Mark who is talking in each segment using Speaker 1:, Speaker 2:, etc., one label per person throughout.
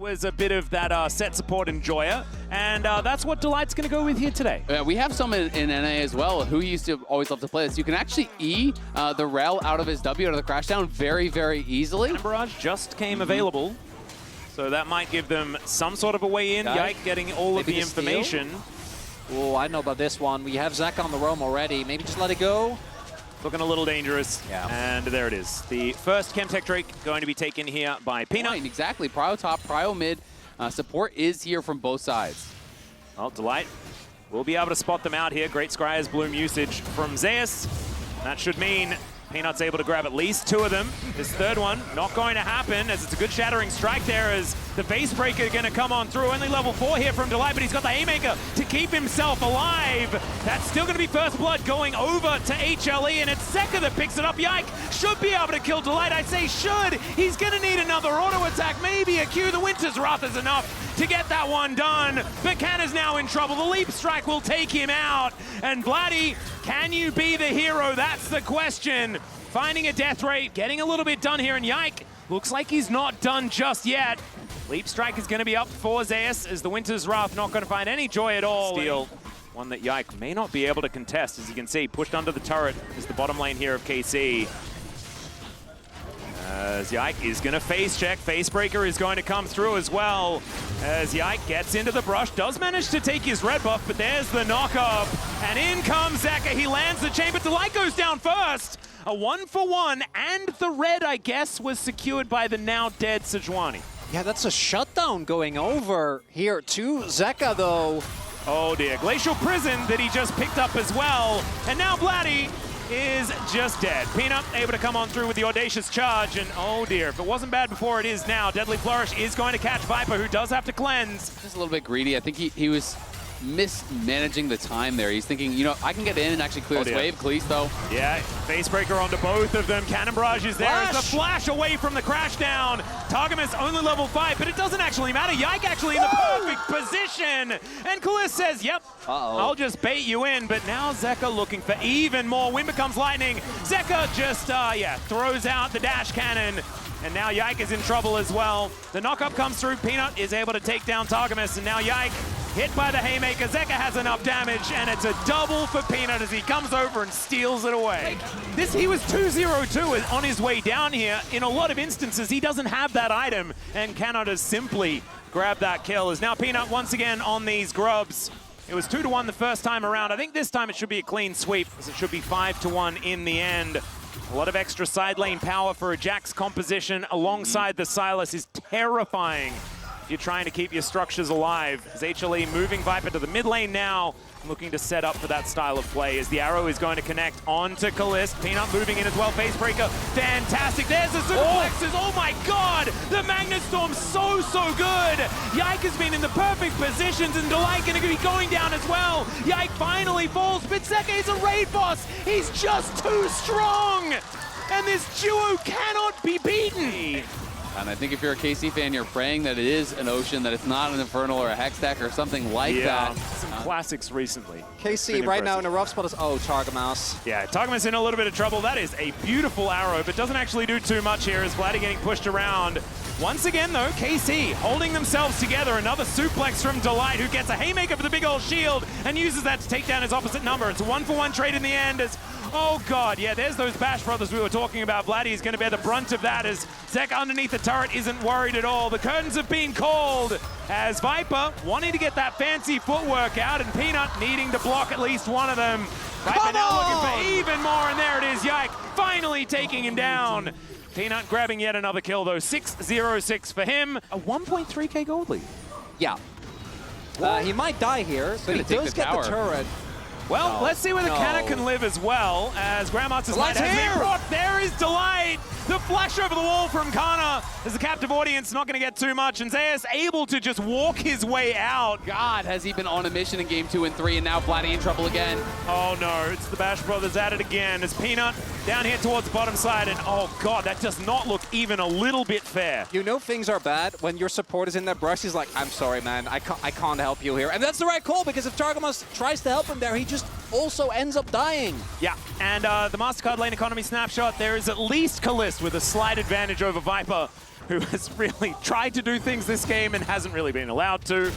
Speaker 1: was a bit of that set support enjoyer, and that's what Delight's going to go with here today.
Speaker 2: We have some in NA as well who used to always love to play this. You can actually E the rel out of his W, out of the crashdown very, very easily.
Speaker 1: And Barrage just came available, so that might give them some sort of a way in. Yike getting all of the information.
Speaker 3: Oh, I know about this one. We have Zach on the roam already. Maybe just let it go.
Speaker 1: Looking a little dangerous.
Speaker 3: Yeah.
Speaker 1: And there it is. The first Chemtech Drake going to be taken here by Peanut.
Speaker 2: Right, exactly. Prio top, Prio mid. Support is here from both sides.
Speaker 1: Well, Delight will be able to spot them out here. Great Scryer's Bloom usage from Zeus. That should mean Peanut's able to grab at least 2 of them. This third one not going to happen, as it's a good shattering strike there, as the base breaker going to come on through. Only level 4 here from Delight, but he's got the Haymaker to keep himself alive. That's still going to be first blood going over to HLE, and it's Zeka that picks it up. Yike should be able to kill Delight. I say should. He's going to need another auto attack, maybe a Q. The Winter's Wrath is enough to get that one done. But Can is now in trouble. The Leap Strike will take him out. And Vladdy, can you be the hero? That's the question. Finding a death rate, getting a little bit done here, and Yike looks like he's not done just yet. Leap Strike is going to be up for Zeus, as the Winter's Wrath not going to find any joy at all. Steal, one that Yike may not be able to contest, as you can see, pushed under the turret is the bottom lane here of KC. As Yike is going to face check. Facebreaker is going to come through as well. As Yike gets into the brush, does manage to take his red buff, but there's the knock-up. And in comes Zeka. He lands the chain, but Delight goes down first. A 1-for-1, and the red, I guess, was secured by the now dead Sejuani.
Speaker 3: Yeah, that's a shutdown going over here to Zeka, though.
Speaker 1: Oh dear, Glacial Prison that he just picked up as well. And now Vladdy is just dead. Peanut able to come on through with the audacious charge, and oh dear, if it wasn't bad before, it is now. Deadly Flourish is going to catch Viper, who does have to cleanse.
Speaker 2: Just a little bit greedy. I think he was mismanaging the time there. He's thinking, you know, I can get in and actually clear this wave. Khalees, though.
Speaker 1: Yeah, Facebreaker onto both of them. Cannon Barrage is there. It's a flash away from the crash down. Targamas only level 5, but it doesn't actually matter. Yike actually in the perfect position. And Khalees says, yep, I'll just bait you in. But now Zeka looking for even more. Wind becomes lightning. Zeka just, throws out the dash cannon. And now Yike is in trouble as well. The knock-up comes through. Peanut is able to take down Targamas, and now Yike hit by the Haymaker. Zeka has enough damage, and it's a double for Peanut as he comes over and steals it away. He was 2-0-2 on his way down here. In a lot of instances, he doesn't have that item and cannot just simply grab that kill. As now Peanut once again on these grubs. It was 2-1 the first time around. I think this time it should be a clean sweep, as it should be 5-1 in the end. A lot of extra side lane power for a Jax composition alongside the Sylas is terrifying if you're trying to keep your structures alive. As HLE moving Viper to the mid lane now, looking to set up for that style of play, as the arrow is going to connect onto Khalees. Peanut moving in as well. Facebreaker, fantastic. There's the superplexes. Oh my god! The Magnet Storm's so good! Yike has been in the perfect positions, and Delight going to be going down as well. Yike finally falls, but Zeka is a raid boss. He's just too strong! And this duo cannot be beaten!
Speaker 2: And I think if you're a KC fan, you're praying that it is an Ocean, that it's not an Infernal or a Hextech or something like that.
Speaker 1: Some classics recently.
Speaker 3: KC right now in a rough spot is, Targamas.
Speaker 1: Yeah, Targamas in a little bit of trouble. That is a beautiful arrow, but doesn't actually do too much here as Vladdy getting pushed around. Once again, though, KC holding themselves together. Another suplex from Delight, who gets a Haymaker for the big old shield and uses that to take down his opposite number. It's a 1-for-1 trade in the end as, oh god, yeah, there's those Bash brothers we were talking about. Vladdy is going to bear the brunt of that as Zeka underneath the turret isn't worried at all. The curtains have been called as Viper wanting to get that fancy footwork out, and Peanut needing to block at least one of them. Viper now looking for even more, and there it is, Yike finally taking him down. Peanut grabbing yet another kill, though. 6-0-6 for him. A 1.3k gold lead.
Speaker 3: Yeah. He might die here, but he does get the turret.
Speaker 1: Well, let's see where the cannon can live as well, as Grandmaster's Light has been brought. There is Delight. The flash over the wall from Kana. As the captive audience not going to get too much, and Zeus able to just walk his way out.
Speaker 2: God, has he been on a mission in game 2 and 3, and now Vladdy in trouble again.
Speaker 1: Oh no, it's the Bash brothers at it again. As Peanut down here towards the bottom side, and oh god, that does not look even a little bit fair.
Speaker 3: You know things are bad when your support is in that brush. He's like, I'm sorry, man, I can't help you here. And that's the right call, because if Targamas tries to help him there, he just also ends up dying.
Speaker 1: Yeah, and the MasterCard lane economy snapshot, there is at least Khalees with a slight advantage over Viper. who has really tried to do things this game and hasn't really been allowed to.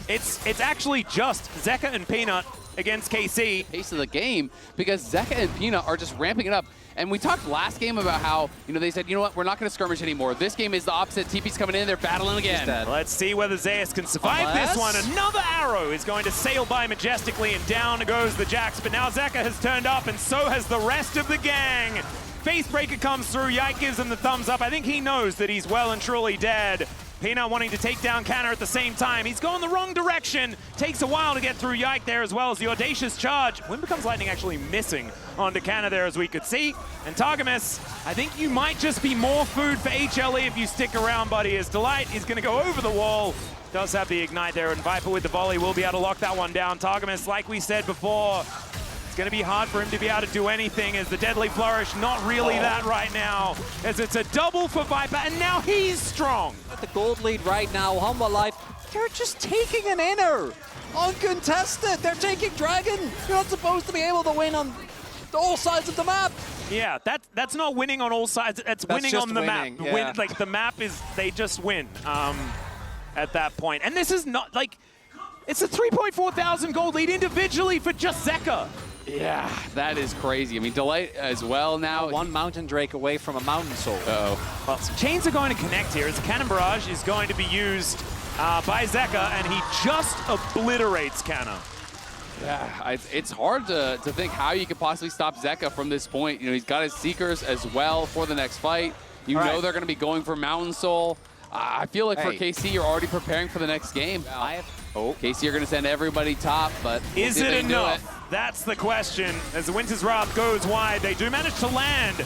Speaker 1: It's actually just Zeka and Peanut against KC.
Speaker 2: Pace of the game, because Zeka and Peanut are just ramping it up. And we talked last game about how, they said, you know what, we're not going to skirmish anymore. This game is the opposite. TP's coming in, they're battling again.
Speaker 1: Let's see whether Zeus can survive this one. Another arrow is going to sail by majestically, and down goes the Jax. But now Zeka has turned up, and so has the rest of the gang. Facebreaker comes through, Yike gives him the thumbs up. I think he knows that he's well and truly dead. Peanut wanting to take down Canna at the same time. He's going the wrong direction. Takes a while to get through Yike there as well as the audacious charge. Wind Becomes Lightning actually missing onto Canna there as we could see. And Targamas, I think you might just be more food for HLE if you stick around, buddy. As Delight is going to go over the wall. Does have the ignite there, and Viper with the volley will be able to lock that one down. Targamas, like we said before, it's going to be hard for him to be able to do anything as the Deadly Flourish, not really that right now, as it's a double for Viper, and now he's strong.
Speaker 3: At the gold lead right now, Hanwha Life, they're just taking an inner. Uncontested, they're taking Dragon. You're not supposed to be able to win on all sides of the map.
Speaker 1: Yeah, that's not winning on all sides, that's winning on the
Speaker 3: winning,
Speaker 1: map.
Speaker 3: yeah.
Speaker 1: Like the map is, they just win at that point. And this is not, like, it's a 3.4 thousand gold lead individually for just Zeka.
Speaker 2: Yeah, that is crazy. I mean, Delight as well now.
Speaker 3: One Mountain Drake away from a Mountain Soul.
Speaker 2: Uh-oh.
Speaker 1: Well, some chains are going to connect here as the Cannon Barrage is going to be used by Zeka, and he just obliterates Canna.
Speaker 2: Yeah, it's hard to think how you could possibly stop Zeka from this point. He's got his Seekers as well for the next fight. You know they're going to be going for Mountain Soul. I feel like for KC, you're already preparing for the next game. KC, you're going to send everybody top, but we'll
Speaker 1: is it enough? That's the question. As the Winter's Wrath goes wide, they do manage to land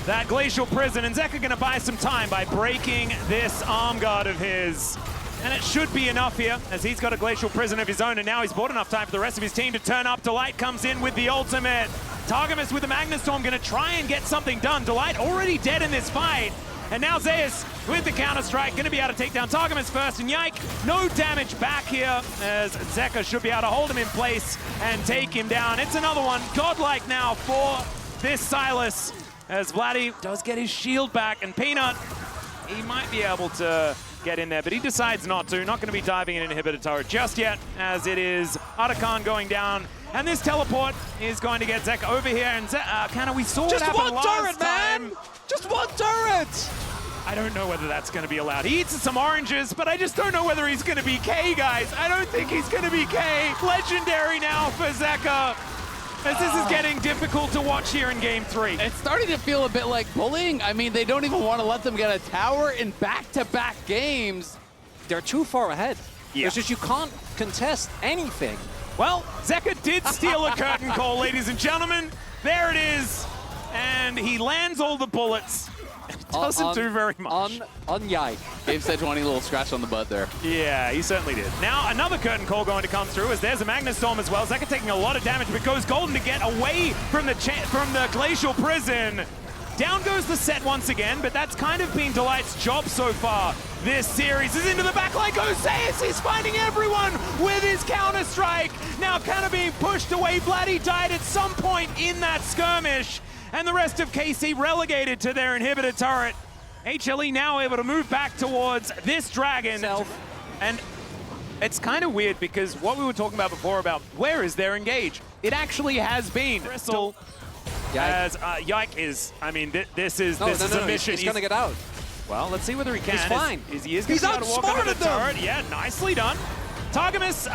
Speaker 1: that Glacial Prison, and Zeka going to buy some time by breaking this arm guard of his. And it should be enough here, as he's got a Glacial Prison of his own, and now he's bought enough time for the rest of his team to turn up. Delight comes in with the ultimate. Targamas with the Magnustorm going to try and get something done. Delight already dead in this fight. And now Zeus with the counter-strike, going to be able to take down Targamas first, and Yike, no damage back here, as Zeka should be able to hold him in place and take him down. It's another one, godlike now for this Silas, as Vladdy does get his shield back, and Peanut, he might be able to get in there, but he decides not to. Not going to be diving in an inhibitor turret just yet, as it is Atakan going down. And this teleport is going to get Zeka over here, and Canna, we saw what happened last time.
Speaker 3: Just one turret!
Speaker 1: I don't know whether that's going to be allowed. He eats some oranges, but I just don't know whether he's going to be K, guys. I don't think he's going to be K. Legendary now for Zeka, as this is getting difficult to watch here in Game 3.
Speaker 2: It's starting to feel a bit like bullying. I mean, they don't even want to let them get a tower in back-to-back games.
Speaker 3: They're too far ahead.
Speaker 1: Yeah.
Speaker 3: It's just you can't contest anything.
Speaker 1: Well, Zeka did steal a curtain call, ladies and gentlemen. There it is. And he lands all the bullets. Doesn't do very much.
Speaker 3: On Yike.
Speaker 2: Gave Sejuani a little scratch on the butt there.
Speaker 1: Yeah, he certainly did. Now another curtain call going to come through, as there's a Magnustorm as well. Zeka taking a lot of damage, but goes golden to get away from the Glacial Prison. Down goes the set once again, but that's kind of been Delight's job so far. This series is into the backline, goes Zeus, he's finding everyone with his counter-strike. Now Canna being pushed away, Vladdy died at some point in that skirmish, and the rest of KC relegated to their inhibitor turret. HLE now able to move back towards this dragon. And it's kind of weird because what we were talking about before about where is their engage, it actually has been Crystal. As Yike is, I mean, this is a mission.
Speaker 3: He's gonna get out.
Speaker 1: Well, let's see whether he can.
Speaker 3: He's fine.
Speaker 1: He's outsmarted the turret. Yeah, nicely done. Targamas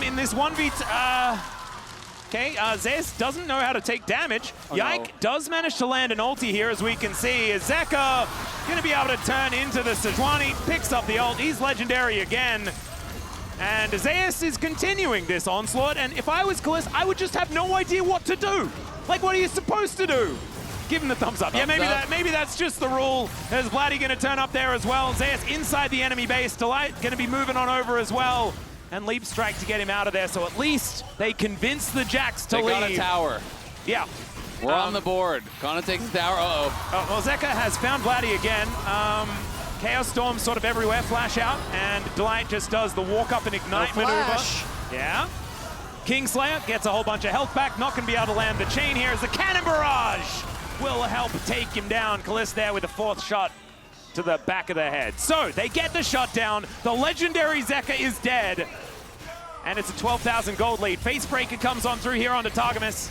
Speaker 1: in this 1v2. Okay, Zeus doesn't know how to take damage. Yike does manage to land an ulti here, as we can see. Is Zeka gonna be able to turn into the Sejuani, picks up the ult. He's legendary again. And Zeus is continuing this onslaught, and if I was Kaliss, I would just have no idea what to do. Like, what are you supposed to do? Give him the thumbs up. Maybe that's just the rule. There's Vladdy gonna turn up there as well. Zeus inside the enemy base. Delight gonna be moving on over as well. And Leap Strike to get him out of there, so at least they convince the Jax to leave.
Speaker 2: They got a tower.
Speaker 1: Yeah.
Speaker 2: We're on the board. Kana takes the tower.
Speaker 1: Well, Zeka has found Vladdy again. Chaos Storm sort of everywhere, flash out, and Delight just does the walk up and ignite maneuver. Yeah. Kingslayer gets a whole bunch of health back, not going to be able to land the chain here as the Cannon Barrage will help take him down. Kaliss there with the fourth shot to the back of the head. So they get the shutdown. The legendary Zeka is dead. And it's a 12,000 gold lead. Facebreaker comes on through here onto Targamas.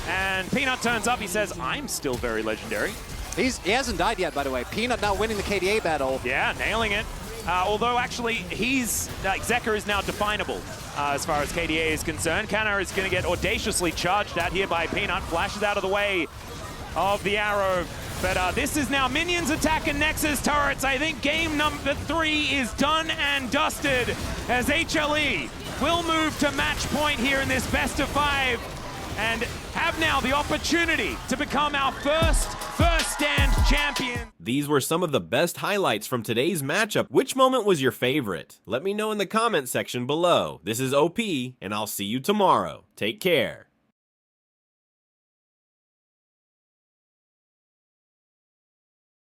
Speaker 1: And Peanut turns up. He says, I'm still very legendary.
Speaker 3: He hasn't died yet, by the way. Peanut now winning the KDA battle.
Speaker 1: Yeah, nailing it. Although actually, Zeka is now definable as far as KDA is concerned. Kana is going to get audaciously charged at here by Peanut. Flashes out of the way of the arrow. But this is now minions attacking Nexus turrets. I think game number 3 is done and dusted as HLE will move to match point here in this best of 5 and have now the opportunity to become our first stand champion.
Speaker 4: These were some of the best highlights from today's matchup. Which moment was your favorite? Let me know in the comment section below. This is OP, and I'll see you tomorrow. Take care.